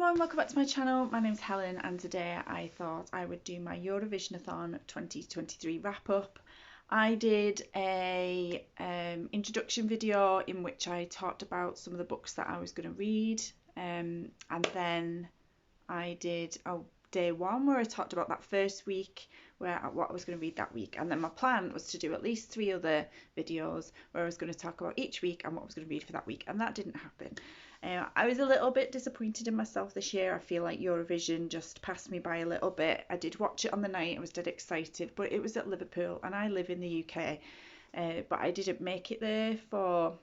everyone, welcome back to my channel. My name's Helen and today I thought I would do my Eurovisionathon 2023 wrap up. I did a introduction video in which I talked about some of the books that I was going to read, and then I did a day one where I talked about that first week, what I was going to read that week, and then my plan was to do at least 3 other videos where I was going to talk about each week and what I was going to read for that week, and that didn't happen. I was a little bit disappointed in myself this year. I feel like Eurovision just passed me by a little bit. I did watch it on the night, I was dead excited, but it was at Liverpool and I live in the UK, but I didn't make it there for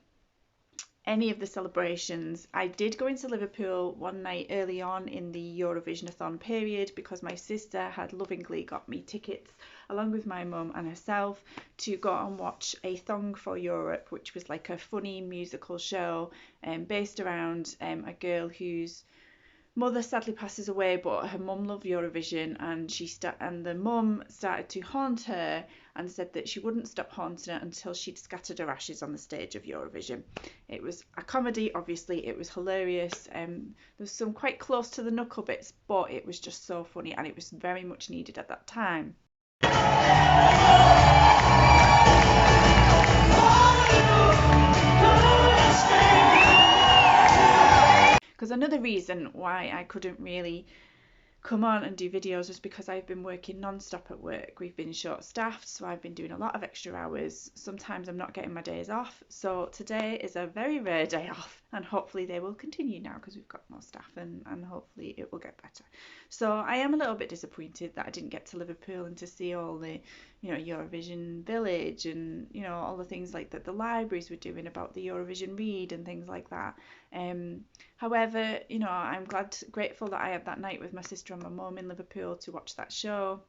any of the celebrations. I did go into Liverpool one night early on in the Eurovisionathon period because my sister had lovingly got me tickets along with my mum and herself to go and watch A Thong for Europe, which was like a funny musical show based around a girl whose mother sadly passes away, but her mum loved Eurovision, and the mum started to haunt her and said that she wouldn't stop haunting her until she'd scattered her ashes on the stage of Eurovision. It was a comedy, obviously. It was hilarious. There was some quite close to the knuckle bits, but it was just so funny and it was very much needed at that time. Because another reason why I couldn't really come on and do videos was because I've been working non-stop at work. We've been short-staffed, so I've been doing a lot of extra hours. Sometimes I'm not getting my days off, so today is a very rare day off, and hopefully they will continue now because we've got more staff, and hopefully it will get better. So I am a little bit disappointed that I didn't get to Liverpool and to see all the, Eurovision Village and, all the things like that the libraries were doing about the Eurovision Read and things like that. However, I'm grateful that I had that night with my sister and my mum in Liverpool to watch that show.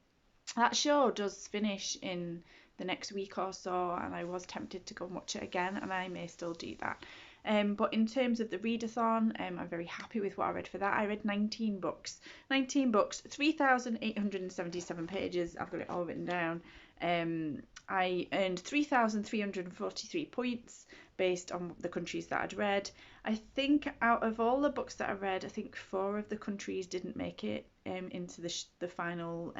That show does finish in the next week or so, and I was tempted to go and watch it again, and I may still do that. But in terms of the readathon, I'm very happy with what I read for that. I read 19 books, 3,877 pages. I've got it all written down. I earned 3,343 points based on the countries that I'd read. I think out of all the books that I read, I think 4 of the countries didn't make it into the final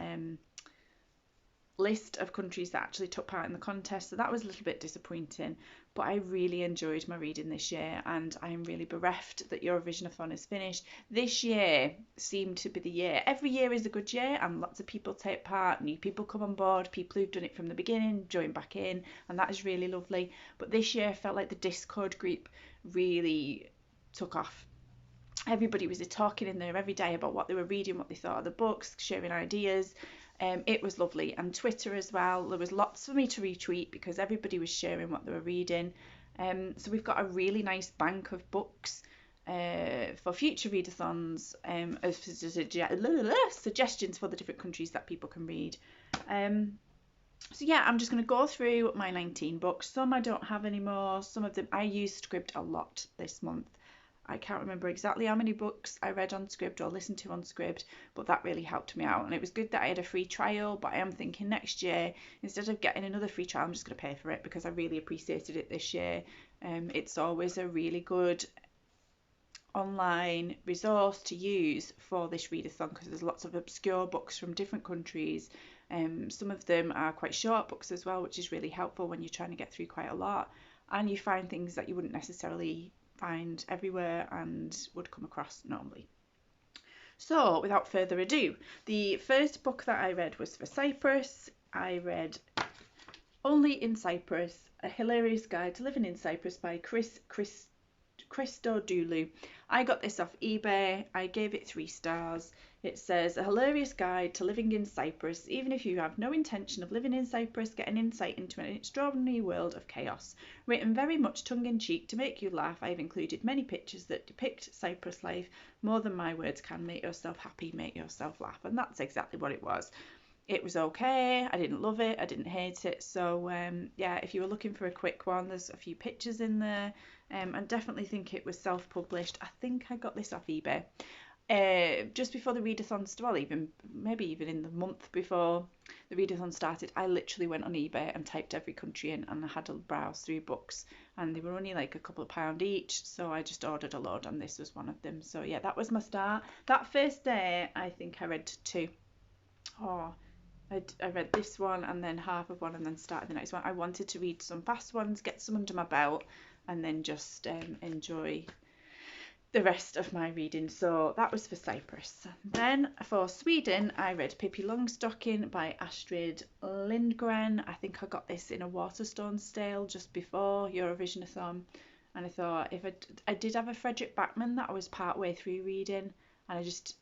list of countries that actually took part in the contest, so that was a little bit disappointing. But I really enjoyed my reading this year, and I am really bereft that Eurovisionathon is finished. This year seemed to be the year. Every year is a good year and lots of people take part, new people come on board, people who've done it from the beginning join back in, and that is really lovely. But this year felt like the Discord group really took off. Everybody was talking in there every day about what they were reading, what they thought of the books, sharing ideas. It was lovely, and Twitter as well. There was lots for me to retweet because everybody was sharing what they were reading. So we've got a really nice bank of books for future readathons, as suggestions for the different countries that people can read. So yeah, I'm just going to go through my 19 books. Some I don't have anymore. Some of them I used Scribd a lot this month. I can't remember exactly how many books I read on Scribd or listened to on Scribd, but that really helped me out. And it was good that I had a free trial, but I am thinking next year, instead of getting another free trial, I'm just going to pay for it because I really appreciated it this year. It's always a really good online resource to use for this readathon because there's lots of obscure books from different countries. Some of them are quite short books as well, which is really helpful when you're trying to get through quite a lot, and you find things that you wouldn't necessarily find everywhere and would come across normally. So without further ado, the first book that I read was for Cyprus. I read Only in Cyprus, A Hilarious Guide to Living in Cyprus by Christodoulou. I got this off eBay. I gave it 3 stars. It says, a hilarious guide to living in Cyprus. Even if you have no intention of living in Cyprus, get an insight into an extraordinary world of chaos. Written very much tongue-in-cheek to make you laugh, I have included many pictures that depict Cyprus life more than my words can. Make yourself happy, make yourself laugh. And that's exactly what it was. It was okay. I didn't love it. I didn't hate it. So yeah, if you were looking for a quick one, there's a few pictures in there. I definitely think it was self-published. I think I got this off eBay. Just before the readathon started, maybe even in the month before the readathon started, I literally went on eBay and typed every country in, and I had a browse through books, and they were only like a couple of £1 each, so I just ordered a load and this was one of them. So yeah, that was my start. That first day I think I read 2. Oh, I read this one and then half of one and then started the next one. I wanted to read some fast ones, get some under my belt, and then just enjoy the rest of my reading. So that was for Cyprus. Then for Sweden, I read Pippi Longstocking by Astrid Lindgren. I think I got this in a Waterstones sale just before Eurovisionathon. And I thought, if I did have a Frederick Backman that I was part way through reading, and I just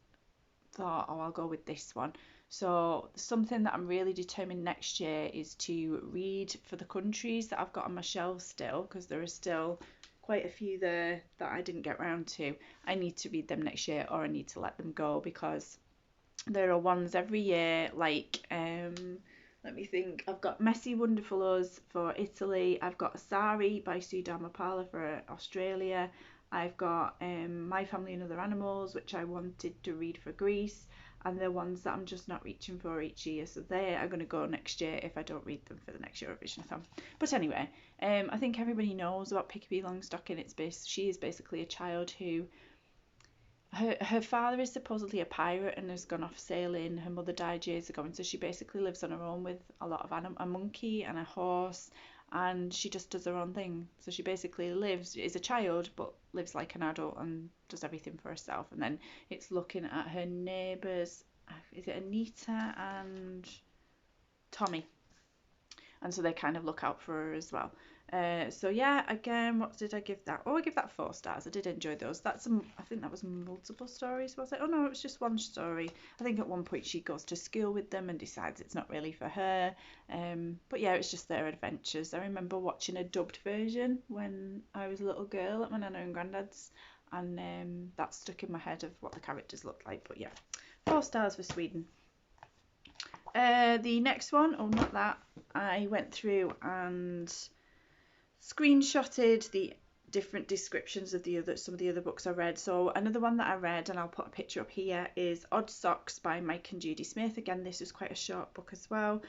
thought, oh, I'll go with this one. So something that I'm really determined next year is to read for the countries that I've got on my shelf still, because there are still quite a few there that I didn't get round to. I need to read them next year, or I need to let them go, because there are ones every year like let me think. I've got Messy Wonderful Us for Italy. I've got Asari by Sue Dharmapala for Australia. I've got My Family and Other Animals, which I wanted to read for Greece, and they're ones that I'm just not reaching for each year, so they are going to go next year if I don't read them for the next Eurovisionathon. But anyway, I think everybody knows about Pippi Longstocking. She is basically a child who, her father is supposedly a pirate and has gone off sailing. Her mother died years ago, and so she basically lives on her own with a lot of a monkey and a horse, and she just does her own thing. So she basically is a child, but lives like an adult and does everything for herself. And then it's looking at her neighbours, is it Anita and Tommy? And so they kind of look out for her as well. So yeah, again, what did I give that? Oh, I give that 4 stars. I did enjoy those. I think that was multiple stories, was it? Oh no, it was just one story. I think at one point she goes to school with them and decides it's not really for her. But yeah, it's just their adventures. I remember watching a dubbed version when I was a little girl at my nana and granddad's, and that stuck in my head of what the characters looked like. But yeah, 4 stars for Sweden. The next one, oh not that, I went through and screenshotted the different descriptions of some of the other books I read. So another one that I read, and I'll put a picture up here, is Odd Socks by Mike and Judy Smith. Again, this was quite a short book as well.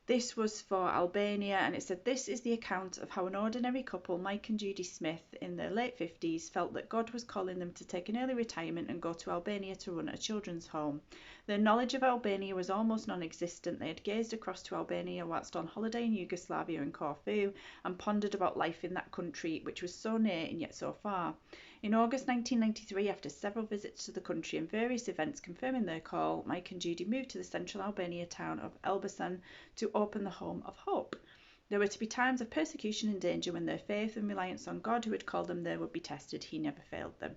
This was for Albania, and it said, this is the account of how an ordinary couple, Mike and Judy Smith, in their late 50s, felt that God was calling them to take an early retirement and go to Albania to run a children's home. Their knowledge of Albania was almost non-existent. They had gazed across to Albania whilst on holiday in Yugoslavia and Corfu, and pondered about life in that country, which was so near and yet so far. In August 1993, after several visits to the country and various events confirming their call, Mike and Judy moved to the central Albania town of Elbasan to open the Home of Hope. There were to be times of persecution and danger when their faith and reliance on God, who had called them there, would be tested. He never failed them.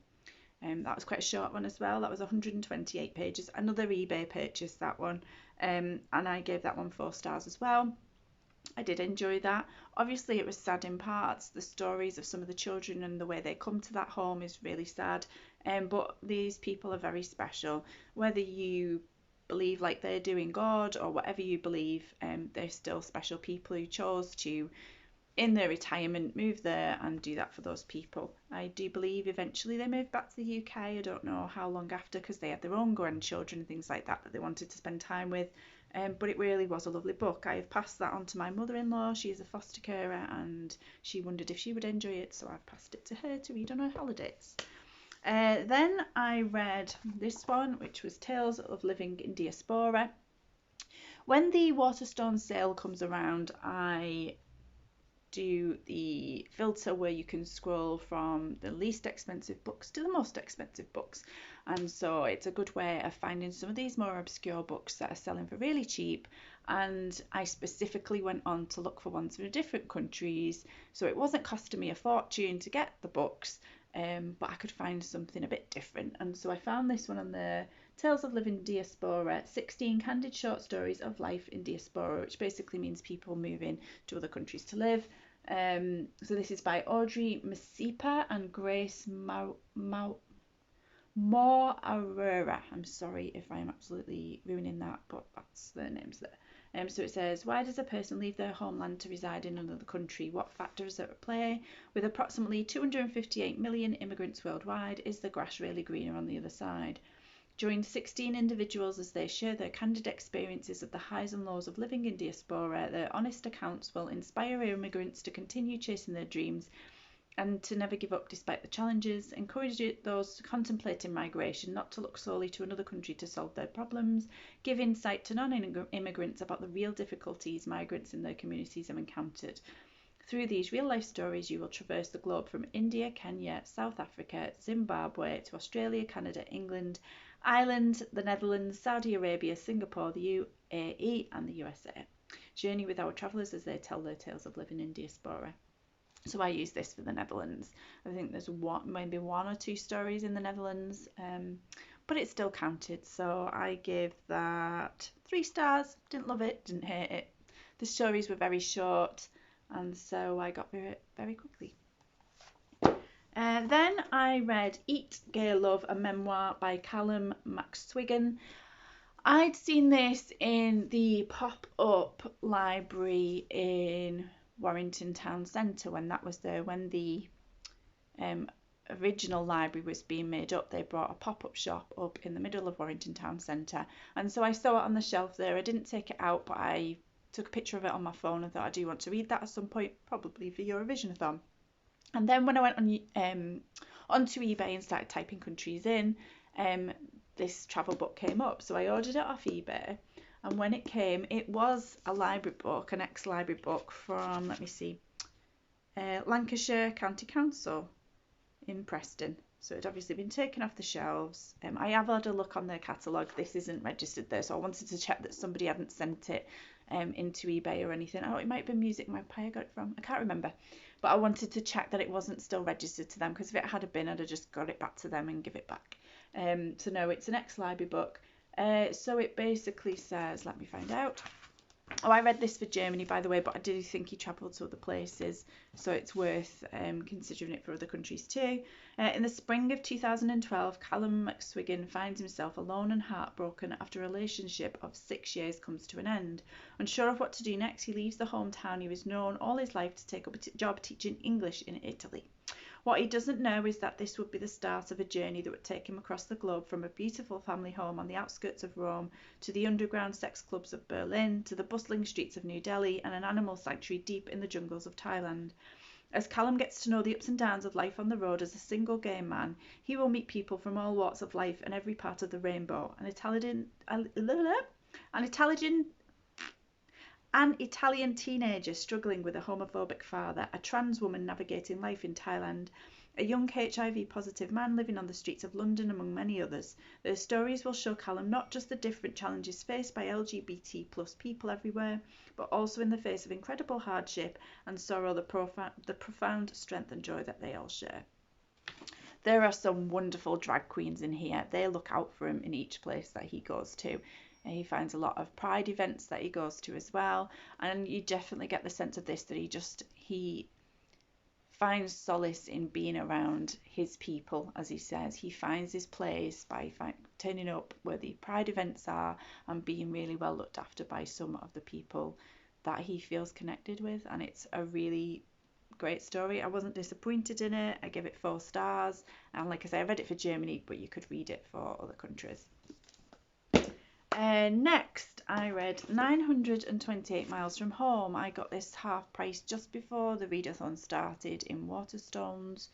That was quite a short one as well. That was 128 pages. Another eBay purchase, that one. And I gave that one 4 stars as well. I did enjoy that. Obviously, it was sad in parts. The stories of some of the children and the way they come to that home is really sad. But these people are very special. Whether you believe like they do in God or whatever you believe, they're still special people who chose to, in their retirement, move there and do that for those people. I do believe eventually they moved back to the UK. I don't know how long after, because they had their own grandchildren and things like that they wanted to spend time with. But it really was a lovely book. I have passed that on to my mother-in-law. She is a foster carer, and she wondered if she would enjoy it, so I've passed it to her to read on her holidays. Then I read this one, which was Tales of Living in Diaspora. When the Waterstones sale comes around, I do the filter where you can scroll from the least expensive books to the most expensive books, and so it's a good way of finding some of these more obscure books that are selling for really cheap. And I specifically went on to look for ones from different countries, so it wasn't costing me a fortune to get the books, but I could find something a bit different. And so I found this one on the Tales of Living in Diaspora, 16 candid short stories of life in diaspora, which basically means people moving to other countries to live. So this is by Audrey Masipa and Grace Moarera. I'm sorry if I'm absolutely ruining that, but that's their names there. So it says, why does a person leave their homeland to reside in another country? What factors are at play? With approximately 258 million immigrants worldwide, is the grass really greener on the other side? Join 16 individuals as they share their candid experiences of the highs and lows of living in diaspora. Their honest accounts will inspire immigrants to continue chasing their dreams and to never give up despite the challenges. Encourage those contemplating migration not to look solely to another country to solve their problems. Give insight to non-immigrants about the real difficulties migrants in their communities have encountered. Through these real-life stories, you will traverse the globe from India, Kenya, South Africa, Zimbabwe to Australia, Canada, England, Ireland, the Netherlands, Saudi Arabia, Singapore, the UAE and the USA. Journey with our travellers as they tell their tales of living in diaspora. So I use this for the Netherlands. I think there's maybe one or two stories in the Netherlands, but it still counted. So I give that 3 stars. Didn't love it, didn't hate it. The stories were very short, and so I got through it very quickly. Then I read Eat, Gay, Love, A Memoir by Callum McSwiggan. I'd seen this in the pop-up library in Warrington Town Centre when that was there. When the original library was being made up, they brought a pop-up shop up in the middle of Warrington Town Centre, and so I saw it on the shelf there. I didn't take it out, but I took a picture of it on my phone and thought I do want to read that at some point, probably for Eurovisionathon. And then when I went on onto eBay and started typing countries in, this travel book came up, so I ordered it off eBay. And when it came, it was a library book, an ex-library book from, let me see, Lancashire County Council in Preston. So it had obviously been taken off the shelves. I have had a look on their catalogue. This isn't registered there, so I wanted to check that somebody hadn't sent it into eBay or anything. Oh, it might have been Music Magpie I got it from. I can't remember. But I wanted to check that it wasn't still registered to them, because if it had been, I'd have just got it back to them and give it back. So no, it's an ex-library book. So it basically says, let me find out. Oh, I read this for Germany, by the way, but I do think he travelled to other places, so it's worth considering it for other countries too. In the spring of 2012, Callum McSwiggan finds himself alone and heartbroken after a relationship of 6 years comes to an end. Unsure of what to do next, he leaves the hometown he was known all his life to take up a job teaching English in Italy. What he doesn't know is that this would be the start of a journey that would take him across the globe, from a beautiful family home on the outskirts of Rome to the underground sex clubs of Berlin to the bustling streets of New Delhi and an animal sanctuary deep in the jungles of Thailand. As Callum gets to know the ups and downs of life on the road as a single gay man, he will meet people from all walks of life and every part of the rainbow. An Italian teenager struggling with a homophobic father, a trans woman navigating life in Thailand, a young HIV-positive man living on the streets of London, among many others. Their stories will show Callum not just the different challenges faced by LGBT plus people everywhere, but also in the face of incredible hardship and sorrow, the profound strength and joy that they all share. There are some wonderful drag queens in here. They look out for him in each place that he goes to. He finds a lot of pride events that he goes to as well, and you definitely get the sense of this, that he finds solace in being around his people, as he says. He finds his place by turning up where the pride events are and being really well looked after by some of the people that he feels connected with, and it's a really great story. I wasn't disappointed in it. I give it 4 stars, and like I say, I read it for Germany, but you could read it for other countries. Next, I read 928 Miles from Home. I got this half price just before the readathon started in Waterstones,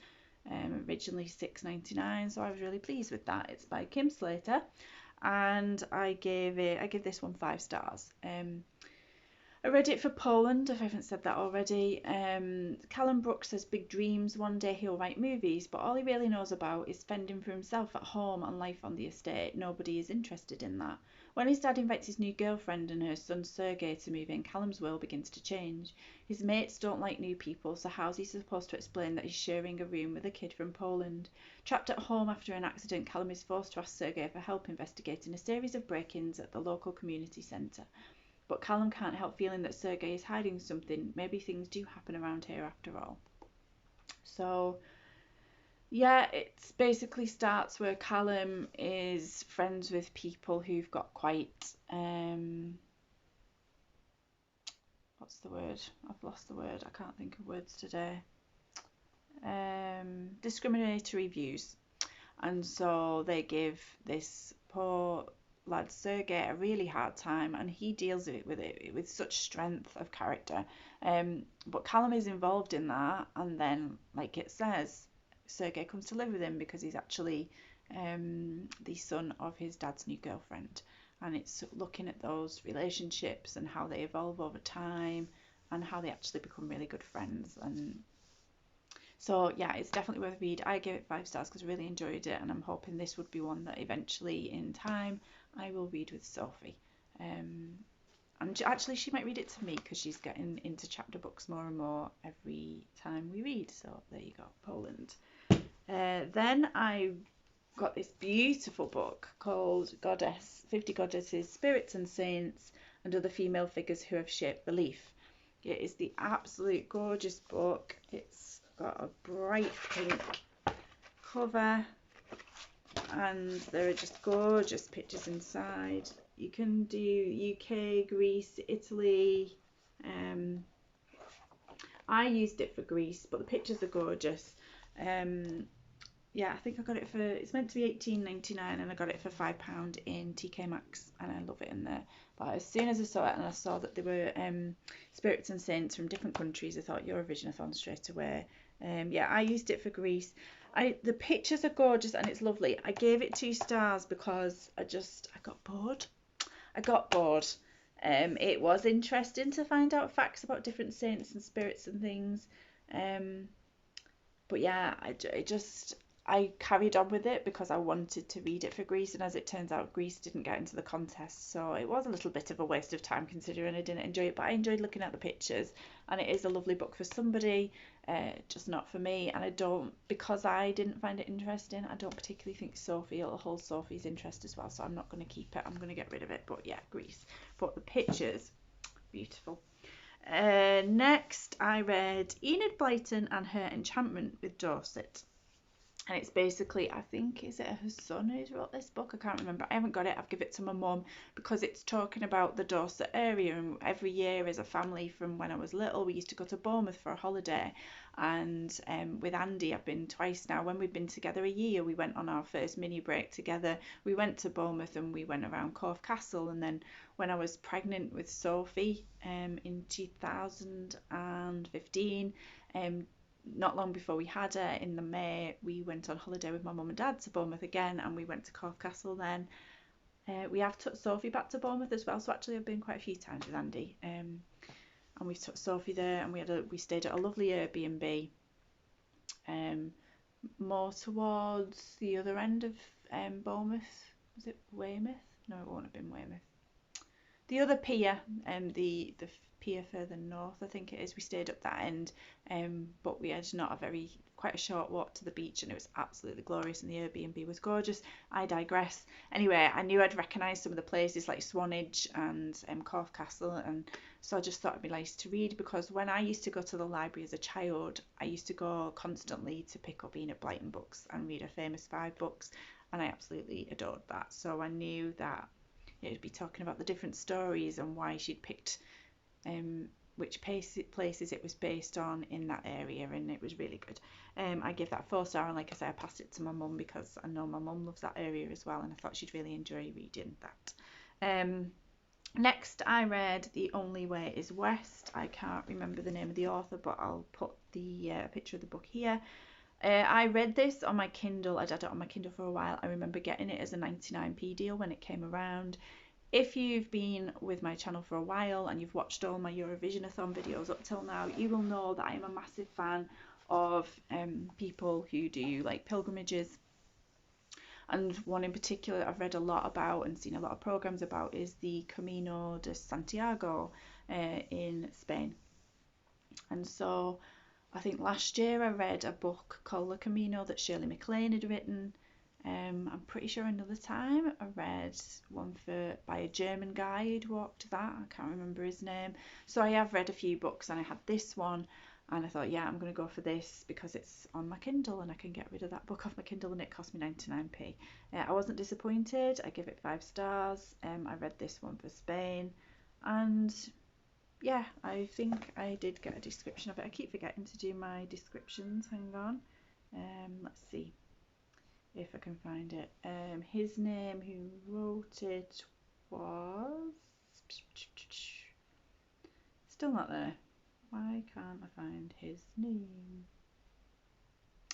originally $6.99, so I was really pleased with that. It's by Kim Slater, and I give this one 5 stars. I read it for Poland, if I haven't said that already. Callum Brooks has big dreams. One day he'll write movies, but all he really knows about is fending for himself at home and life on the estate. Nobody is interested in that. When his dad invites his new girlfriend and her son Sergei to move in, Callum's world begins to change. His mates don't like new people, so how's he supposed to explain that he's sharing a room with a kid from Poland? Trapped at home after an accident, Callum is forced to ask Sergei for help investigating a series of break-ins at the local community centre. But Callum can't help feeling that Sergei is hiding something. Maybe things do happen around here after all. So yeah, it basically starts where Callum is friends with people who've got quite what's the word? I've lost the word. I can't think of words today. Discriminatory views. and so they give this poor lad Sergei a really hard time, and he deals with it with such strength of character. But Callum is involved in that, and then, like it says, Sergei comes to live with him because he's actually the son of his dad's new girlfriend, and it's looking at those relationships and how they evolve over time and how they actually become really good friends. And so yeah, it's definitely worth a read. I gave it 5 stars because I really enjoyed it, and I'm hoping this would be one that eventually in time I will read with Sophie. And actually she might read it to me because she's getting into chapter books more and more every time we read. So there you go, Poland. Then I got this beautiful book called 50 Goddesses, Spirits and Saints and Other Female Figures Who Have Shaped Belief. It is the absolute gorgeous book. It's got a bright pink cover, and there are just gorgeous pictures inside. You can do UK, Greece, Italy. I used it for Greece, but the pictures are gorgeous. Yeah, I think I got it for, it's meant to be £18.99, and I got it for £5 in TK Maxx, and I love it in there. But as soon as I saw it and I saw that there were spirits and saints from different countries, I thought Eurovisionathon straight away. Yeah, I used it for Greece. The pictures are gorgeous and it's lovely. I gave it 2 stars because I got bored. It was interesting to find out facts about different saints and spirits and things. But yeah, I carried on with it because I wanted to read it for Greece, and as it turns out, Greece didn't get into the contest, so it was a little bit of a waste of time considering I didn't enjoy it, but I enjoyed looking at the pictures, and it is a lovely book for somebody, just not for me. And because I didn't find it interesting, I don't particularly think it'll hold Sophie's interest as well, so I'm not going to keep it, I'm going to get rid of it. But yeah, Greece. But the pictures, beautiful. Next, I read Enid Blyton and Her Enchantment with Dorset. And it's basically, I think, is it her son who's wrote this book? I can't remember. I haven't got it. I've given it to my mum because it's talking about the Dorset area. And every year as a family from when I was little, we used to go to Bournemouth for a holiday. And with Andy, I've been twice now. When we've been together a year, we went on our first mini break together. We went to Bournemouth and we went around Corfe Castle. And then when I was pregnant with Sophie in 2015, not long before we had her in the May, we went on holiday with my mum and dad to Bournemouth again, and we went to Corfe Castle then. We have took Sophie back to Bournemouth as well, so actually I've been quite a few times with Andy, and we took Sophie there, and we stayed at a lovely Airbnb, more towards the other end of Bournemouth. Was it Weymouth? No, it won't have been Weymouth. The other pier, the pier further north, I think it is. We stayed up that end, but we had quite a short walk to the beach, and it was absolutely glorious, and the Airbnb was gorgeous. I digress. Anyway, I knew I'd recognise some of the places like Swanage and Corfe Castle, and so I just thought it'd be nice to read, because when I used to go to the library as a child, I used to go constantly to pick up Enid Blyton books and read her famous 5 books, and I absolutely adored that. So I knew that it'd be talking about the different stories and why she'd picked which places it was based on in that area, and it was really good. I gave that 4 stars, and like I say, I passed it to my mum because I know my mum loves that area as well, and I thought she'd really enjoy reading that. Next, I read The Only Way Is West. I can't remember the name of the author, but I'll put the picture of the book here. I read this on my Kindle. I'd had it on my Kindle for a while. I remember getting it as a 99p deal when it came around. If you've been with my channel for a while and you've watched all my Eurovisionathon videos up till now, you will know that I am a massive fan of people who do like pilgrimages. And one in particular I've read a lot about and seen a lot of programs about is the Camino de Santiago in Spain. And so I think last year I read a book called The Camino that Shirley MacLaine had written. I'm pretty sure another time I read one by a German guy who'd walked that. I can't remember his name. So I have read a few books, and I had this one, and I thought, yeah, I'm going to go for this because it's on my Kindle and I can get rid of that book off my Kindle, and it cost me 99p. I wasn't disappointed. I give it 5 stars. I read this one for Spain, and yeah, I think I did get a description of it. I keep forgetting to do my descriptions. Hang on. Let's see. if I can find it. His name who wrote it was... Still not there. Why can't I find his name?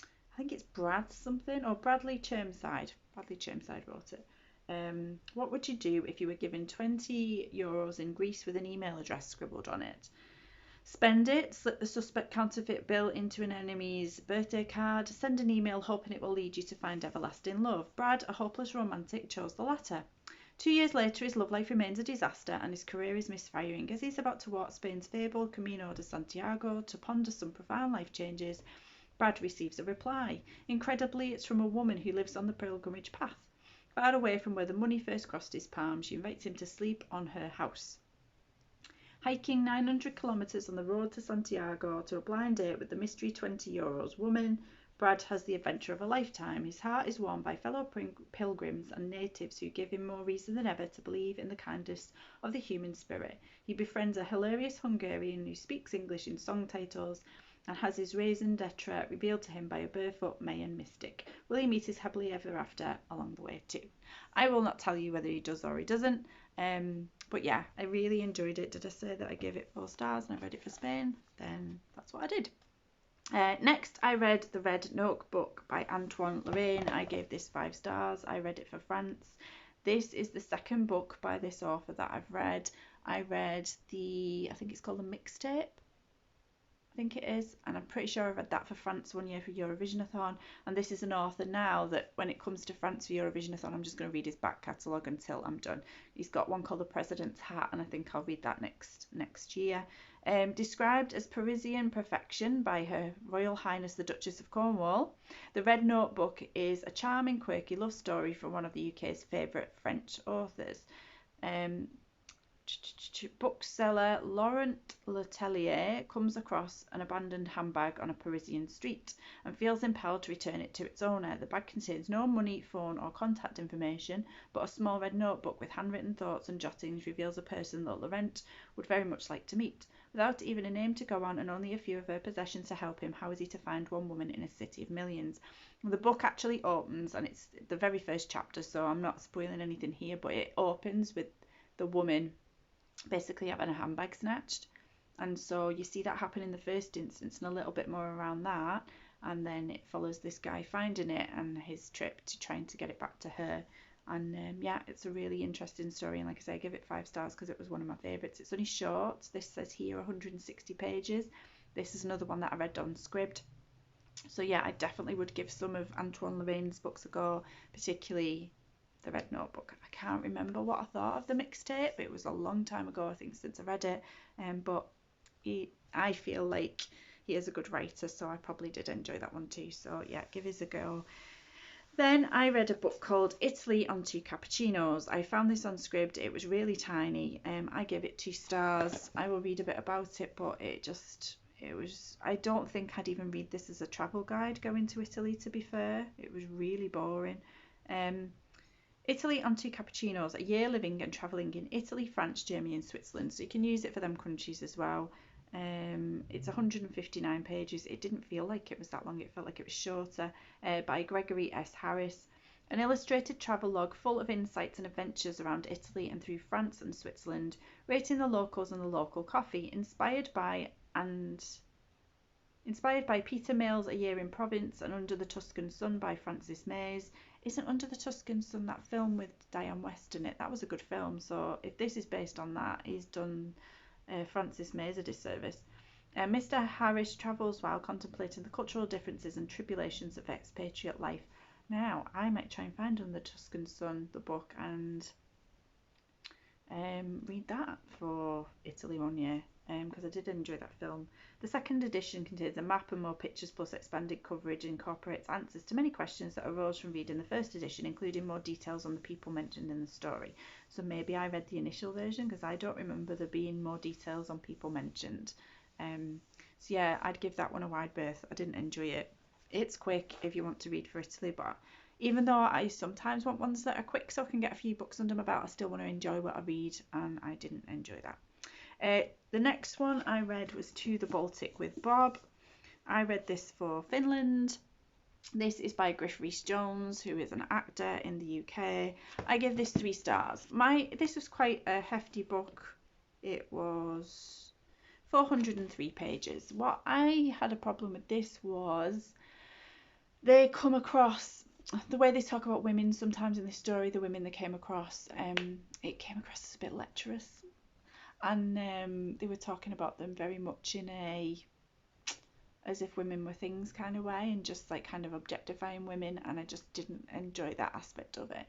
I think it's Brad something, or Bradley Chermside. Bradley Chermside wrote it. What would you do if you were given €20 in Greece with an email address scribbled on it? Spend it, slip the suspect counterfeit bill into an enemy's birthday card, send an email hoping it will lead you to find everlasting love. Brad, a hopeless romantic, chose the latter. 2 years later, his love life remains a disaster and his career is misfiring. As he's about to walk Spain's fabled Camino de Santiago to ponder some profound life changes, Brad receives a reply. Incredibly, it's from a woman who lives on the pilgrimage path. Far away from where the money first crossed his palm, she invites him to sleep on her house. Hiking 900 kilometres on the road to Santiago to a blind date with the mystery €20 woman, Brad has the adventure of a lifetime. His heart is warmed by fellow pilgrims and natives who give him more reason than ever to believe in the kindness of the human spirit. He befriends a hilarious Hungarian who speaks English in song titles and has his raison d'etre revealed to him by a barefoot Mayan mystic. Will he meet his happily ever after along the way too? I will not tell you whether he does or he doesn't. But yeah, I really enjoyed it. Did I say that I gave it 4 stars and I read it for Spain? Then that's what I did. Next, I read The Red Notebook by Antoine Lorraine. I gave this 5 stars. I read it for France. This is the second book by this author that I've read. I read I think it's called The Mixtape. I think it is, and I'm pretty sure I read that for France one year for Eurovisionathon, and this is an author now that when it comes to France for Eurovisionathon, I'm just going to read his back catalogue until I'm done. He's got one called The President's Hat, and I think I'll read that next year. Described as Parisian perfection by Her Royal Highness the Duchess of Cornwall, The Red Notebook is a charming, quirky love story from one of the UK's favourite French authors. Bookseller Laurent Letellier comes across an abandoned handbag on a Parisian street and feels impelled to return it to its owner. The bag contains no money, phone or contact information, but a small red notebook with handwritten thoughts and jottings reveals a person that Laurent would very much like to meet. Without even a name to go on and only a few of her possessions to help him, how is he to find one woman in a city of millions? The book actually opens, and it's the very first chapter, so I'm not spoiling anything here, but it opens with the woman basically having a handbag snatched, and so you see that happen in the first instance and a little bit more around that, and then it follows this guy finding it and his trip to trying to get it back to her. And yeah, it's a really interesting story, and like I say, I give it 5 stars because it was one of my favourites. It's only short. This says here 160 pages. This is another one that I read on Scribd. So yeah, I definitely would give some of Antoine Lorraine's books a go, particularly The Red Notebook. I can't remember what I thought of The Mixtape. It was a long time ago, I think, since I read it. But I feel like he is a good writer, so I probably did enjoy that one too. So yeah, give it a go. Then I read a book called Italy on Two Cappuccinos. I found this on Scribd. It was really tiny. I gave it 2 stars. I will read a bit about it, but I don't think I'd even read this as a travel guide going to Italy, to be fair. It was really boring. Italy on Two Cappuccinos, a year living and travelling in Italy, France, Germany and Switzerland. So you can use it for them countries as well. It's 159 pages. It didn't feel like it was that long. It felt like it was shorter. By Gregory S. Harris. An illustrated travelogue full of insights and adventures around Italy and through France and Switzerland, rating the locals and the local coffee, inspired by Peter Mill's A Year in Province and Under the Tuscan Sun by Francis Mays. Isn't Under the Tuscan Sun that film with Diane West in it? That was a good film, so if this is based on that, he's done Francis Mays a disservice. Mr. Harris travels while contemplating the cultural differences and tribulations of expatriate life. Now, I might try and find Under the Tuscan Sun, the book, and read that for Italy one year, because I did enjoy that film. The second edition contains a map and more pictures plus expanded coverage and incorporates answers to many questions that arose from reading the first edition, including more details on the people mentioned in the story. So maybe I read the initial version because I don't remember there being more details on people mentioned. So yeah, I'd give that one a wide berth. I didn't enjoy it. It's quick if you want to read for Italy, but even though I sometimes want ones that are quick so I can get a few books under my belt, I still want to enjoy what I read, and I didn't enjoy that. The next one I read was To the Baltic with Bob. I read this for Finland. This is by Griff Rhys-Jones, who is an actor in the UK. I give this 3 stars. This was quite a hefty book. It was 403 pages. What I had a problem with this was they come across, the way they talk about women sometimes in this story, the women they came across, it came across as a bit lecherous. And they were talking about them very much in as if women were things kind of way, and just like kind of objectifying women, and I just didn't enjoy that aspect of it.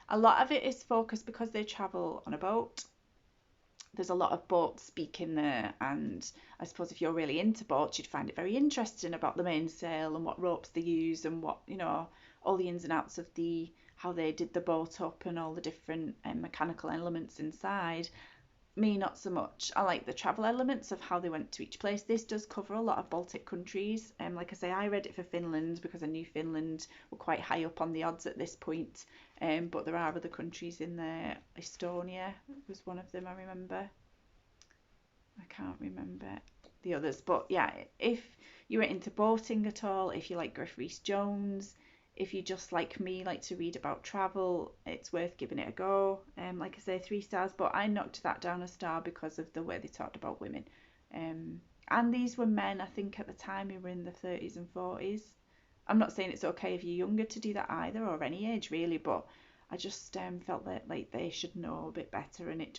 A lot of it is focused because they travel on a boat. There's a lot of boat speaking there, and I suppose if you're really into boats, you'd find it very interesting about the mainsail and what ropes they use, and what, all the ins and outs of how they did the boat up and all the different mechanical elements inside. Me, not so much. I like the travel elements of how they went to each place. This does cover a lot of Baltic countries. Like I say, I read it for Finland because I knew Finland were quite high up on the odds at this point. But there are other countries in there. Estonia was one of them, I remember. I can't remember the others. But yeah, if you're into boating at all, if you like Griff Rhys-Jones, if you just like me, like to read about travel, it's worth giving it a go. Like I say, 3 stars, but I knocked that down a star because of the way they talked about women. And these were men, I think, at the time, who were in the 30s and 40s. I'm not saying it's okay if you're younger to do that either, or any age really, but I just felt that like they should know a bit better, and it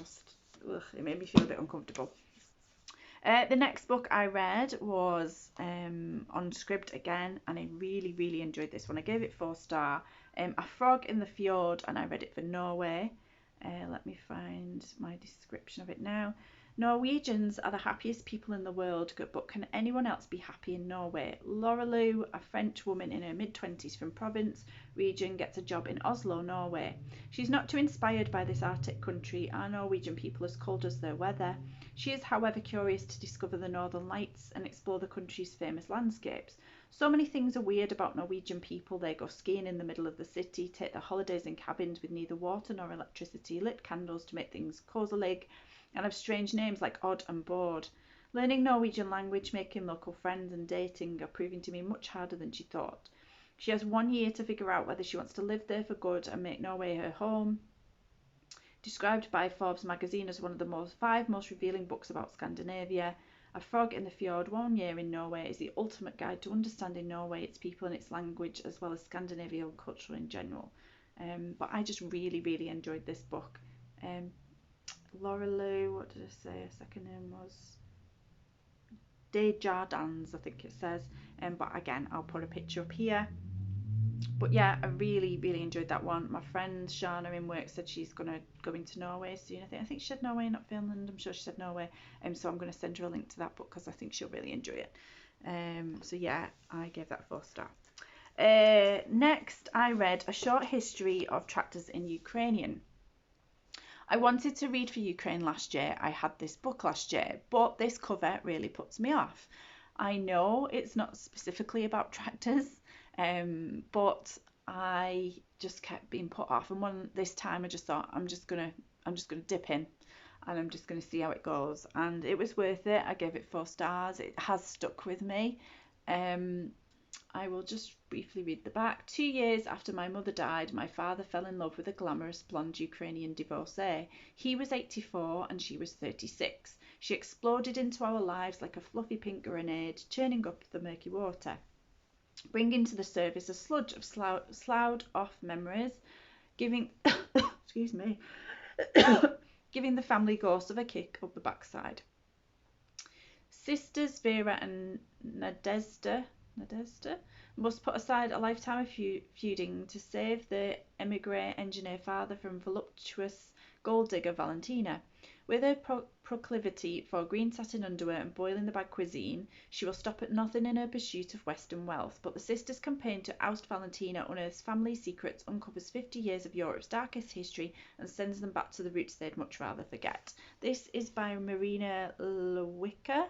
made me feel a bit uncomfortable. The next book I read was on Scribd again, and I really, really enjoyed this one. I gave it 4 star. A Frog in the Fjord, and I read it for Norway. Let me find my description of it now. Norwegians are the happiest people in the world, but can anyone else be happy in Norway? Lorelou, a French woman in her mid-20s from Provence region, gets a job in Oslo, Norway. She's not too inspired by this Arctic country. Are Norwegian people as cold as their weather? She is, however, curious to discover the Northern Lights and explore the country's famous landscapes. So many things are weird about Norwegian people. They go skiing in the middle of the city, take their holidays in cabins with neither water nor electricity, lit candles to make things coselig, and have strange names like Odd and Bored. Learning Norwegian language, making local friends, and dating are proving to be much harder than she thought. She has 1 year to figure out whether she wants to live there for good and make Norway her home. Described by Forbes magazine as one of the 5 most revealing books about Scandinavia, A Frog in the Fjord, 1 year in Norway is the ultimate guide to understanding Norway, its people and its language, as well as Scandinavian culture in general. But I just really, really enjoyed this book. Lorelou, what did I say? Her second name was Desjardins, I think it says. But again, I'll put a picture up here. But yeah, I really, really enjoyed that one. My friend Shana in work said she's going to go into Norway soon. I think she said Norway, not Finland. I'm sure she said Norway. So I'm going to send her a link to that book because I think she'll really enjoy it. So yeah, I gave that 4 star. Next, I read A Short History of Tractors in Ukrainian. I wanted to read for Ukraine last year. I had this book last year, but this cover really puts me off. I know it's not specifically about tractors, but I just kept being put off. And this time I just thought I'm just gonna dip in, and I'm just gonna see how it goes. And it was worth it. I gave it 4 stars. It has stuck with me. I will just briefly read the back. 2 years after my mother died, my father fell in love with a glamorous blonde Ukrainian divorcee. He was 84 and she was 36. She exploded into our lives like a fluffy pink grenade, churning up the murky water, bringing to the surface a sludge of sloughed off memories, giving excuse me, giving the family ghost of a kick up the backside. Sisters Vera and Nadezhda must put aside a lifetime of feuding to save the emigre engineer father from voluptuous gold digger Valentina. With her proclivity for green satin underwear and boiling the bag cuisine, she will stop at nothing in her pursuit of Western wealth. But the sisters' campaign to oust Valentina unearths family secrets, uncovers 50 years of Europe's darkest history, and sends them back to the roots they'd much rather forget. This is by Marina Lewicka.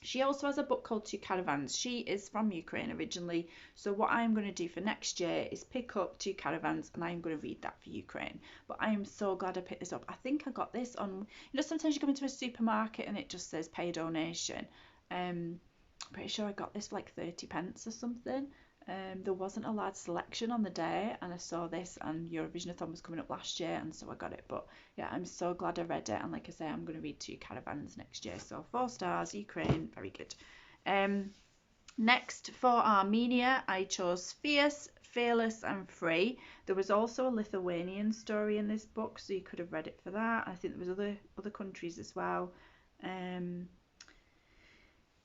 She also has a book called Two Caravans. She is from Ukraine originally, so what I'm going to do for next year is pick up Two Caravans, and I'm going to read that for Ukraine. But I am so glad I picked this up. I think I got this on, sometimes you come into a supermarket and it just says pay a donation. pretty sure I got this for like 30p or something. There wasn't a large selection on the day, and I saw this, and Eurovisionathon was coming up last year, and so I got it. But yeah, I'm so glad I read it, and like I say, I'm going to read Two Caravans next year. So 4 stars, Ukraine, very good. Next, for Armenia, I chose Fierce, Fearless and Free. There was also a Lithuanian story in this book, so you could have read it for that. I think there was other countries as well.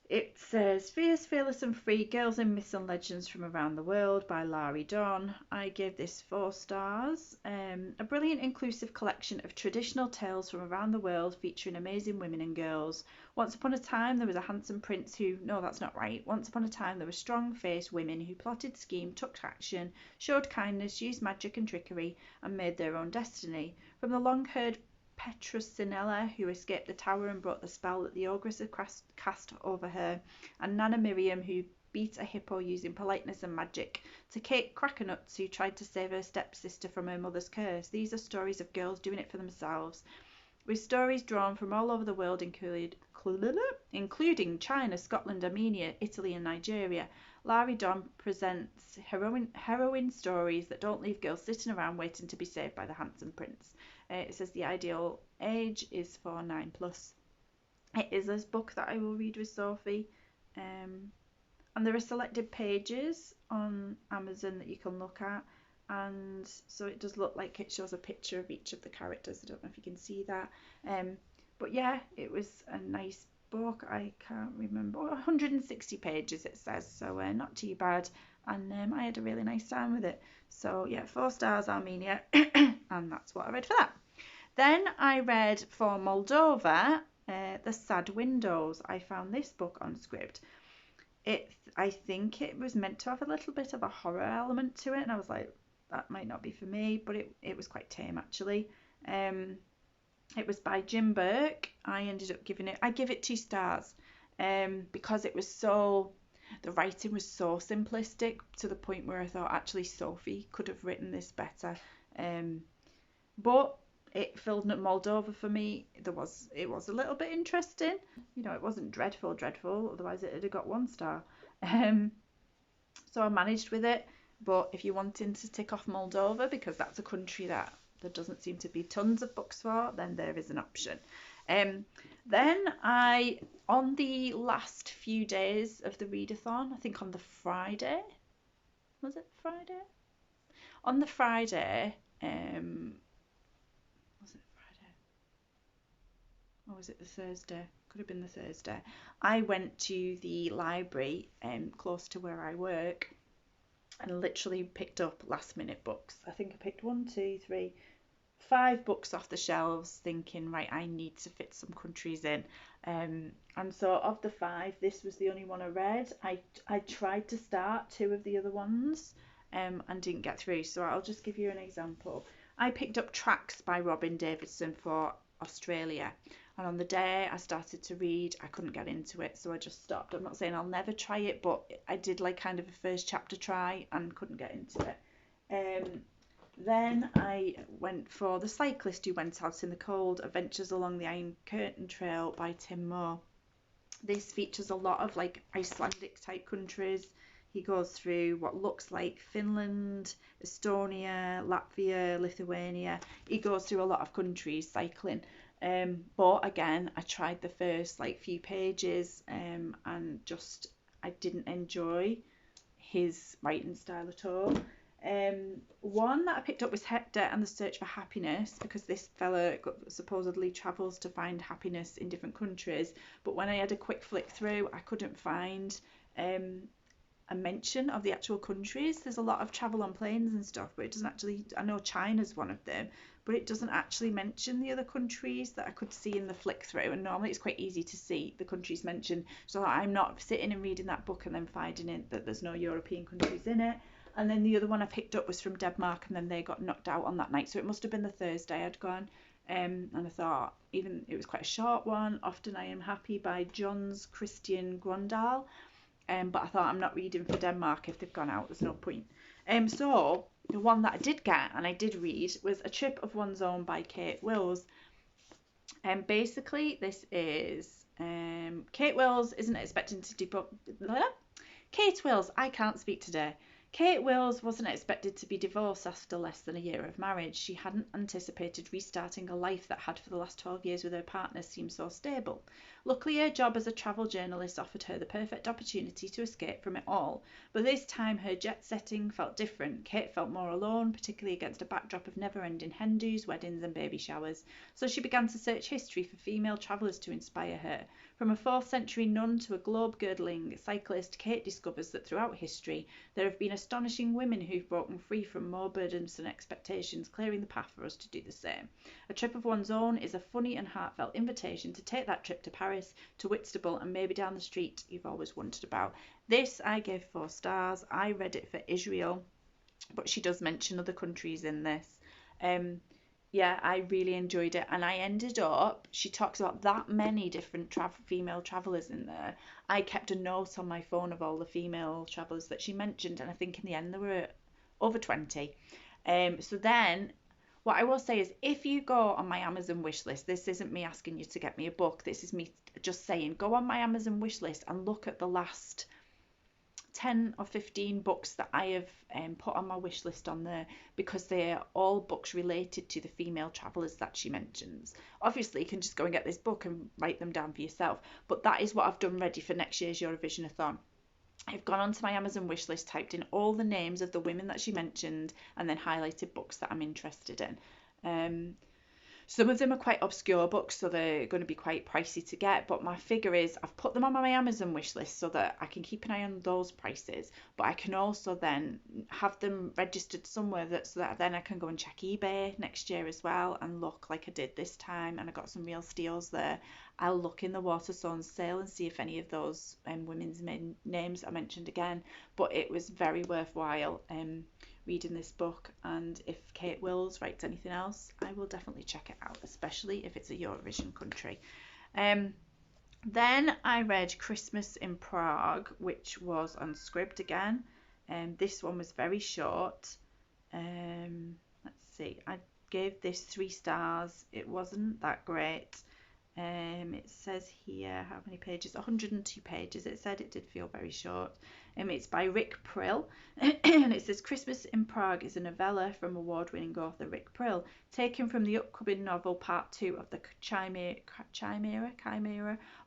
It says Fierce, Fearless and Free, Girls in Myths and Legends from Around the World by Larry Don. I gave this 4 stars. A brilliant inclusive collection of traditional tales from around the world featuring amazing women and girls. Once upon a time there was a handsome prince who... No, that's not right. Once upon a time there were strong-faced women who plotted, schemed, took action, showed kindness, used magic and trickery, and made their own destiny. From the long-haired Petrusinella, who escaped the tower and brought the spell that the ogress had cast over her, and Nana Miriam, who beat a hippo using politeness and magic, to Kate Crackernuts, who tried to save her stepsister from her mother's curse. These are stories of girls doing it for themselves, with stories drawn from all over the world, including China, Scotland, Armenia, Italy and Nigeria. Larry Don presents heroine stories that don't leave girls sitting around waiting to be saved by the handsome prince. It says the ideal age is for 9+. It is this book that I will read with Sophie. And there are selected pages on Amazon that you can look at. And so it does look like it shows a picture of each of the characters. I don't know if you can see that. But yeah, it was a nice book. I can't remember. 160 pages it says. So not too bad. And I had a really nice time with it. So yeah, 4 stars, Armenia. And that's what I read for that. Then I read for Moldova, The Sad Windows. I found this book on Scribd. I think it was meant to have a little bit of a horror element to it, and I was like, that might not be for me, but it was quite tame actually. It was by Jim Burke. I ended up I give it 2 stars because it was the writing was so simplistic to the point where I thought actually Sophie could have written this better. But it filled Moldova for me. It was a little bit interesting. It wasn't dreadful, otherwise it would have got 1 star. So I managed with it. But if you're wanting to tick off Moldova, because that's a country that there doesn't seem to be tons of books for, then there is an option. Then on the last few days of the readathon, I think on the Friday, was it Friday? On the Friday, was it Friday? Or was it the Thursday? Could have been the Thursday. I went to the library close to where I work and literally picked up last minute books. I think I picked 5 books off the shelves thinking, right, I need to fit some countries in. And so of the 5, this was the only one I read. I tried to start 2 of the other ones and didn't get through. So I'll just give you an example. I picked up Tracks by Robin Davidson for Australia. And on the day I started to read, I couldn't get into it, so I just stopped. I'm not saying I'll never try it, but I did like kind of a first chapter try and couldn't get into it. Then I went for The Cyclist Who Went Out in the Cold, Adventures Along the Iron Curtain Trail by Tim Moore. This features a lot of like Icelandic type countries. He goes through what looks like Finland, Estonia, Latvia, Lithuania. He goes through a lot of countries cycling. But again, I tried the first like few pages and just I didn't enjoy his writing style at all. One that I picked up was Hector and the Search for Happiness, because this fella supposedly travels to find happiness in different countries, but when I had a quick flick through, I couldn't find a mention of the actual countries. There's a lot of travel on planes and stuff, but it doesn't actually, I know China's one of them, but it doesn't actually mention the other countries that I could see in the flick through, and normally it's quite easy to see the countries mentioned, so I'm not sitting and reading that book and then finding it that there's no European countries in it. And then the other one I picked up was from Denmark, and then they got knocked out on that night, so it must have been the Thursday I'd gone. And I thought, even it was quite a short one, Often I Am Happy by Johns Christian Grøndahl. But I thought, I'm not reading for Denmark if they've gone out, there's no point. So the one that I did get and I did read was A Trip of One's Own by Kate Wills. Basically this is Kate Wills isn't expecting to Kate Wills, I can't speak today. Kate Wills wasn't expected to be divorced after less than a year of marriage. She hadn't anticipated restarting a life that had for the last 12 years with her partner seemed so stable. Luckily, her job as a travel journalist offered her the perfect opportunity to escape from it all. But this time, her jet setting felt different. Kate felt more alone, particularly against a backdrop of never-ending hen dos, weddings and baby showers. So she began to search history for female travellers to inspire her. From a 4th century nun to a globe-girdling cyclist, Kate discovers that throughout history there have been astonishing women who've broken free from more burdensome expectations, clearing the path for us to do the same. A trip of one's own is a funny and heartfelt invitation to take that trip to Paris, to Whitstable, and maybe down the street you've always wondered about. This I gave 4 stars. I read it for Israel, but she does mention other countries in this. Yeah, I really enjoyed it, and I ended up, she talks about that many different female travellers in there. I kept a note on my phone of all the female travellers that she mentioned, and I think in the end there were over 20. So then, what I will say is, if you go on my Amazon wishlist, this isn't me asking you to get me a book, this is me just saying, go on my Amazon wishlist and look at the last 10 or 15 books that I have put on my wish list on there, because they're all books related to the female travellers that she mentions. Obviously, you can just go and get this book and write them down for yourself, but that is what I've done ready for next year's Eurovisionathon. I've gone onto my Amazon wish list, typed in all the names of the women that she mentioned, and then highlighted books that I'm interested in. Some of them are quite obscure books, so they're going to be quite pricey to get, but my figure is I've put them on my Amazon wish list so that I can keep an eye on those prices, but I can also then have them registered somewhere so that then I can go and check eBay next year as well and look like I did this time, and I got some real steals there. I'll look in the Waterstones sale and see if any of those women's names are mentioned again, but it was very worthwhile reading this book, and if Kate Wills writes anything else, I will definitely check it out, especially if it's a Eurovision country. Then I read Christmas in Prague, which was on Scribd again. This one was very short. Let's see, I gave this 3 stars. It wasn't that great. It says here how many pages, 102 pages. It said it did feel very short. It's by Rick Prill, and it says Christmas in Prague is a novella from award-winning author Rick Prill, taken from the upcoming novel Part 2 of the Chimera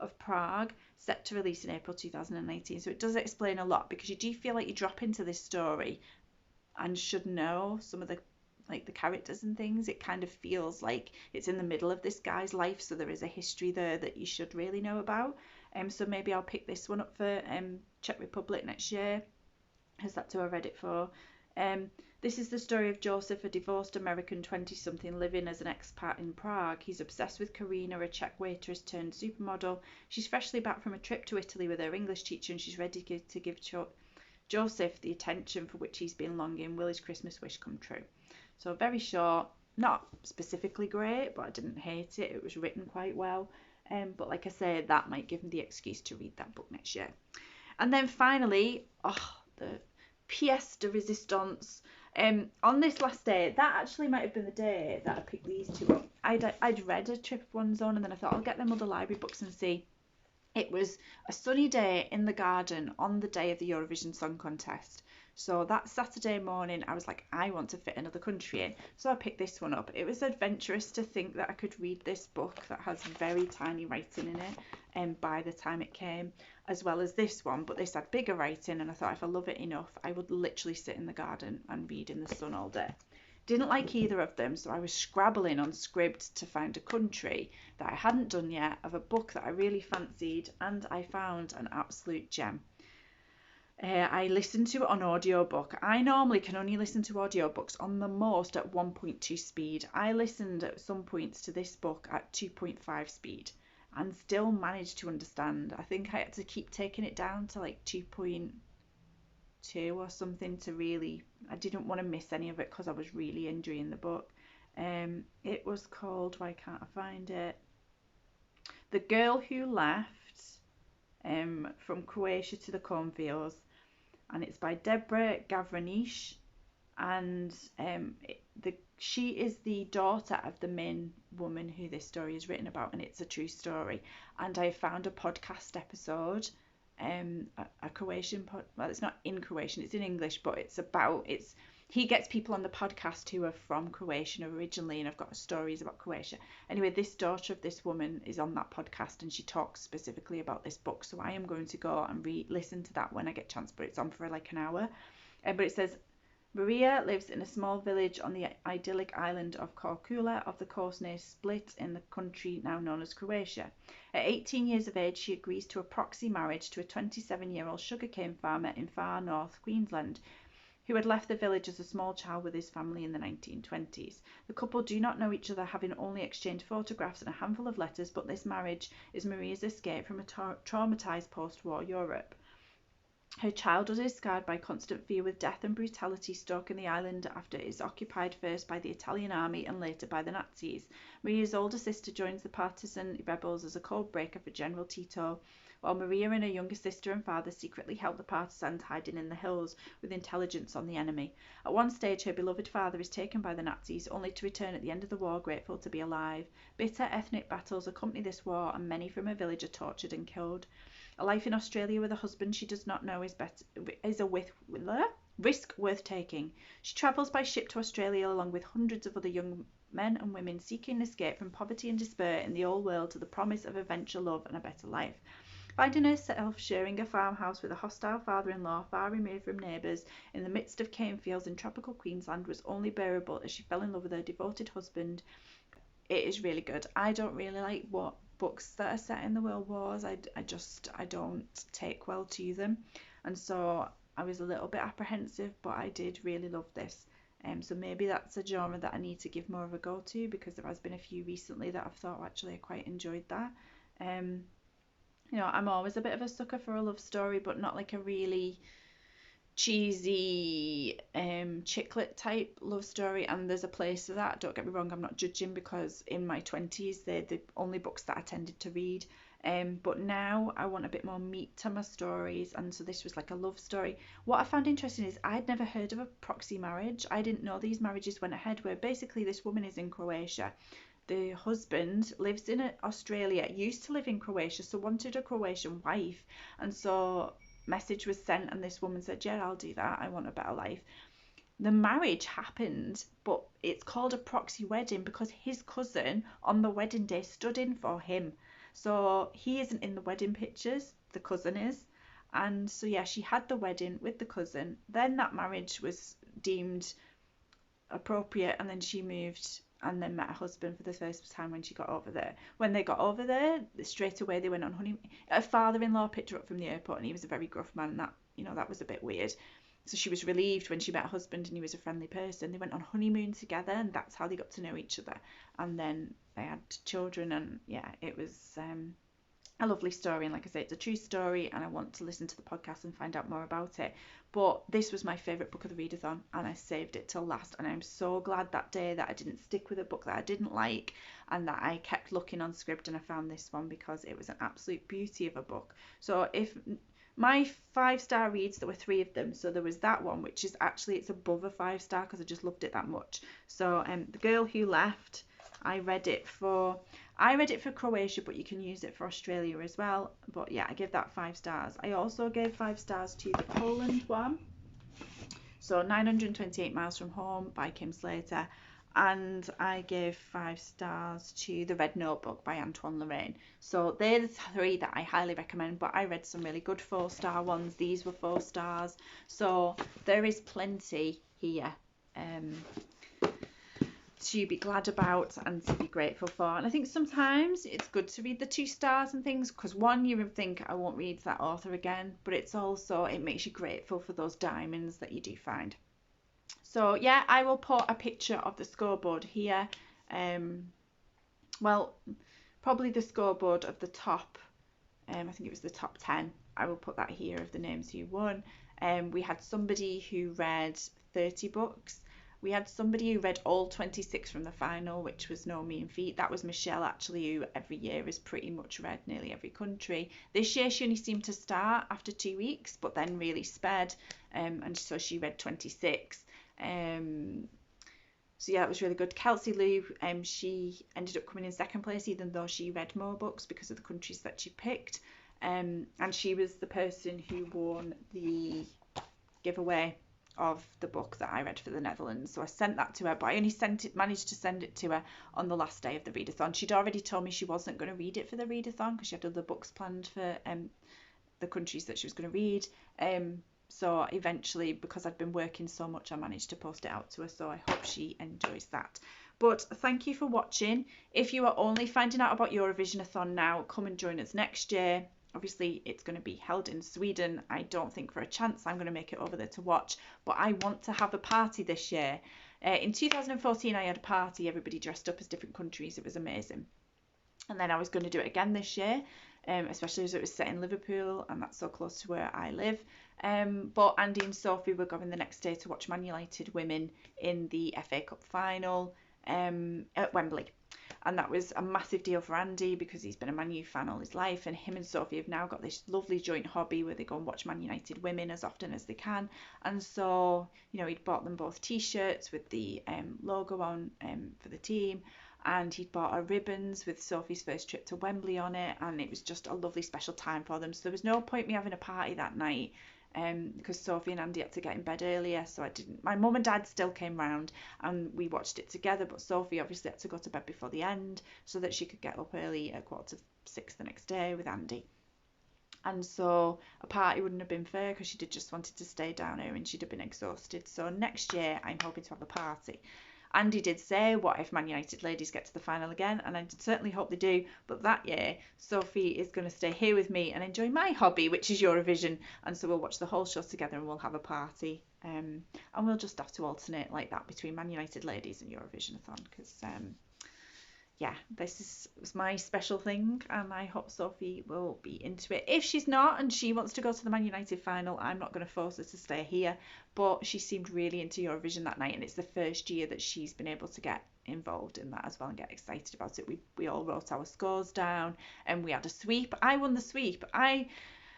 of Prague, set to release in April 2019. So it does explain a lot, because you do feel like you drop into this story and should know some of the characters and things. It kind of feels like it's in the middle of this guy's life, so there is a history there that you should really know about. So maybe I'll pick this one up for Czech Republic next year, because that's who I read it for. This is the story of Joseph, a divorced American 20-something living as an expat in Prague. He's obsessed with Karina, a Czech waitress turned supermodel. She's freshly back from a trip to Italy with her English teacher, and she's ready to give Joseph the attention for which he's been longing. Will his Christmas wish come true? So very short, not specifically great, but I didn't hate it. It was written quite well. But like I say, that might give me the excuse to read that book next year. And then finally, the pièce de résistance. On this last day, that actually might have been the day that I picked these 2 up. I'd read A Trip of One's Own, and then I thought I'll get them other library books and see. It was a sunny day in the garden on the day of the Eurovision Song Contest. So that Saturday morning, I was like, I want to fit another country in. So I picked this one up. It was adventurous to think that I could read this book that has very tiny writing in it, and by the time it came, as well as this one. But this had bigger writing, and I thought if I love it enough, I would literally sit in the garden and read in the sun all day. Didn't like either of them, so I was scrabbling on Scribd to find a country that I hadn't done yet of a book that I really fancied, and I found an absolute gem. I listened to it on audiobook. I normally can only listen to audiobooks on the most at 1.2 speed. I listened at some points to this book at 2.5 speed and still managed to understand. I think I had to keep taking it down to like 2.2 or something to really, I didn't want to miss any of it because I was really enjoying the book. It was called, why can't I find it? The Girl Who Left, from Croatia to the Cornfields, and it's by Deborah Gavranish, and she is the daughter of the main woman who this story is written about, and it's a true story. And I found a podcast episode, a Croatian well, it's not in Croatian, it's in English, but he gets people on the podcast who are from Croatia originally, and I've got stories about Croatia. Anyway, this daughter of this woman is on that podcast, and she talks specifically about this book. So I am going to go and listen to that when I get a chance, but it's on for like an hour. But it says, Maria lives in a small village on the idyllic island of Korčula off the coast near Split in the country now known as Croatia. At 18 years of age, she agrees to a proxy marriage to a 27-year-old sugarcane farmer in far north Queensland, who had left the village as a small child with his family in the 1920s. The couple do not know each other, having only exchanged photographs and a handful of letters, but this marriage is Maria's escape from a traumatised post-war Europe. Her childhood is scarred by constant fear with death and brutality stalking the island after it is occupied first by the Italian army and later by the Nazis. Maria's older sister joins the partisan rebels as a code breaker for General Tito, while Maria and her younger sister and father secretly help the partisans hiding in the hills with intelligence on the enemy. At one stage, her beloved father is taken by the Nazis, only to return at the end of the war grateful to be alive. Bitter ethnic battles accompany this war, and many from her village are tortured and killed. A life in Australia with a husband she does not know is a risk worth taking. She travels by ship to Australia along with hundreds of other young men and women seeking escape from poverty and despair in the old world to the promise of adventure, love and a better life. Finding herself sharing a farmhouse with a hostile father-in-law far removed from neighbours in the midst of cane fields in tropical Queensland was only bearable as she fell in love with her devoted husband. It is really good. I don't really like books that are set in the world wars. I don't take well to them, and so I was a little bit apprehensive, but I did really love this. So maybe that's a genre that I need to give more of a go to, because there has been a few recently that I've thought actually I quite enjoyed that. I'm always a bit of a sucker for a love story, but not like a really cheesy chick lit type love story, and there's a place for that. Don't get me wrong, I'm not judging, because in my 20s they're the only books that I tended to read, but now I want a bit more meat to my stories, and so this was like a love story. What I found interesting is I'd never heard of a proxy marriage. I didn't know these marriages went ahead, where basically this woman is in Croatia, the husband lives in Australia, used to live in Croatia, so wanted a Croatian wife, and so message was sent and this woman said, yeah, I'll do that, I want a better life. The marriage happened, but it's called a proxy wedding because his cousin on the wedding day stood in for him, so he isn't in the wedding pictures, the cousin is. And so yeah, she had the wedding with the cousin, then that marriage was deemed appropriate, and then she moved and then met her husband for the first time when she got over there. When they got over there, straight away they went on honeymoon. Her father-in-law picked her up from the airport, and he was a very gruff man, and that was a bit weird. So she was relieved when she met her husband, and he was a friendly person. They went on honeymoon together, and that's how they got to know each other. And then they had children, and yeah, it was a lovely story. And like I say, it's a true story, and I want to listen to the podcast and find out more about it. But this was my favourite book of the readathon, and I saved it till last, and I'm so glad that day that I didn't stick with a book that I didn't like, and that I kept looking on Scribd and I found this one, because it was an absolute beauty of a book. So if my 5-star reads, there were 3 of them, so there was that one, which is actually, it's above a 5-star because I just loved it that much. So The Girl Who Left, I read it for Croatia, but you can use it for Australia as well. But yeah, I give that 5 stars. I also gave 5 stars to the Poland one, so 928 Miles from Home by Kim Slater, and I gave 5 stars to The Red Notebook by Antoine Lorraine. So they're the 3 that I highly recommend, but I read some really good 4-star ones. These were 4 stars, so there is plenty here to be glad about and to be grateful for. And I think sometimes it's good to read the 2 stars and things, because one, you would think I won't read that author again, but it's also, it makes you grateful for those diamonds that you do find. So yeah, I will put a picture of the scoreboard here. Well, probably the scoreboard of the top, I think it was the top 10. I will put that here of the names who won. We had somebody who read 30 books. We had somebody who read all 26 from the final, which was no mean feat. That was Michelle, actually, who every year has pretty much read nearly every country. This year she only seemed to start after 2 weeks, but then really sped, and so she read 26. So yeah, it was really good. Kelsey Lou, she ended up coming in second place, even though she read more books because of the countries that she picked. And she was the person who won the giveaway of the book that I read for the Netherlands. So I sent that to her, but I only managed to send it to her on the last day of the readathon. She'd already told me she wasn't going to read it for the readathon because she had other books planned for the countries that she was going to read. So eventually, because I'd been working so much, I managed to post it out to her. So I hope she enjoys that. But thank you for watching. If you are only finding out about Eurovisionathon now, come and join us next year. Obviously, it's going to be held in Sweden. I don't think for a chance I'm going to make it over there to watch, but I want to have a party this year. In 2014, I had a party, everybody dressed up as different countries. It was amazing. And then I was going to do it again this year, especially as it was set in Liverpool, and that's so close to where I live. But Andy and Sophie were going the next day to watch Man United women in the FA Cup final at Wembley. And that was a massive deal for Andy because he's been a Man U fan all his life, and him and Sophie have now got this lovely joint hobby where they go and watch Man United women as often as they can. And so, you know, he'd bought them both t-shirts with the logo on for the team, and he'd bought her ribbons with Sophie's first trip to Wembley on it, and it was just a lovely special time for them. So there was no point me having a party that night, because Sophie and Andy had to get in bed earlier, so I didn't. My mum and dad still came round and we watched it together, but Sophie obviously had to go to bed before the end so that she could get up early at 5:45 the next day with Andy. And so a party wouldn't have been fair because she'd have just wanted to stay down here and she'd have been exhausted. So next year I'm hoping to have a party. Andy did say, what if Man United ladies get to the final again? And I certainly hope they do. But that year, Sophie is going to stay here with me and enjoy my hobby, which is Eurovision. And so we'll watch the whole show together and we'll have a party. And we'll just have to alternate like that between Man United ladies and Eurovisionathon. Because, yeah, this is my special thing. And I hope Sophie will be into it. If she's not and she wants to go to the Man United final, I'm not going to force her to stay here. But she seemed really into Eurovision that night, and it's the first year that she's been able to get involved in that as well and get excited about it. We all wrote our scores down and we had a sweep. I won the sweep. I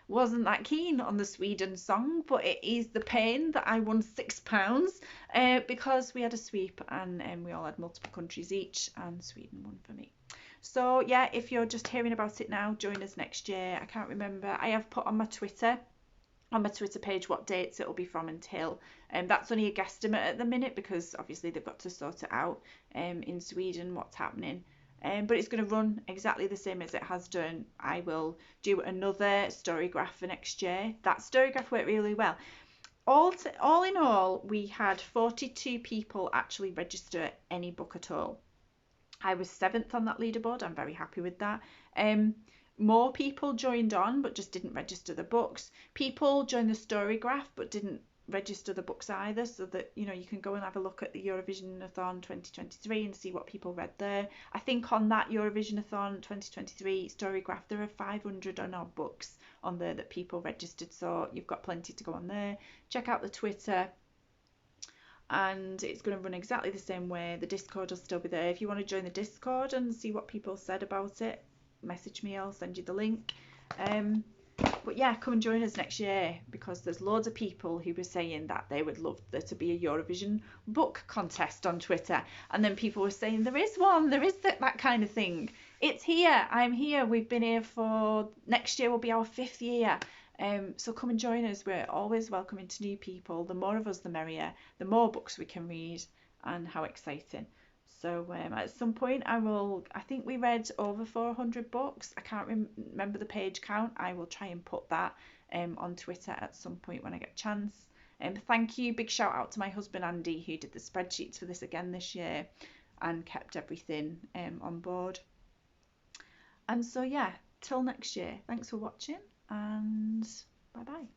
wasn't that keen on the Sweden song, but it is the pain that I won £6 because we had a sweep and we all had multiple countries each, and Sweden won for me. So yeah, if you're just hearing about it now, join us next year. I can't remember. I have put on my Twitter page what dates it'll be from until, and that's only a guesstimate at the minute because obviously they've got to sort it out in Sweden what's happening, but it's going to run exactly the same as it has done. I will do another storygraph for next year. That storygraph worked really well. All in all, we had 42 people actually register any book at all. I was 7th on that leaderboard. I'm very happy with that. More people joined on but just didn't register the books. People joined the storygraph but didn't register the books either, so that, you know, you can go and have a look at the Eurovisionathon 2023 and see what people read there. I think on that Eurovisionathon 2023 storygraph there are 500 or odd books on there that people registered, so you've got plenty to go on there. Check out the Twitter, and it's going to run exactly the same way. The Discord will still be there. If you want to join the Discord and see what people said about it, message me, I'll send you the link. But yeah, come and join us next year, because there's loads of people who were saying that they would love there to be a Eurovision book contest on Twitter, and then people were saying there is one, there is that kind of thing. It's here, I'm here, we've been here for, next year will be our 5th year. So come and join us. We're always welcoming to new people. The more of us the merrier, the more books we can read, and how exciting. So at some point I think we read over 400 books. I can't remember the page count. I will try and put that on Twitter at some point when I get a chance. Thank you. Big shout out to my husband Andy, who did the spreadsheets for this again this year and kept everything on board. And so yeah, till next year. Thanks for watching, and bye bye.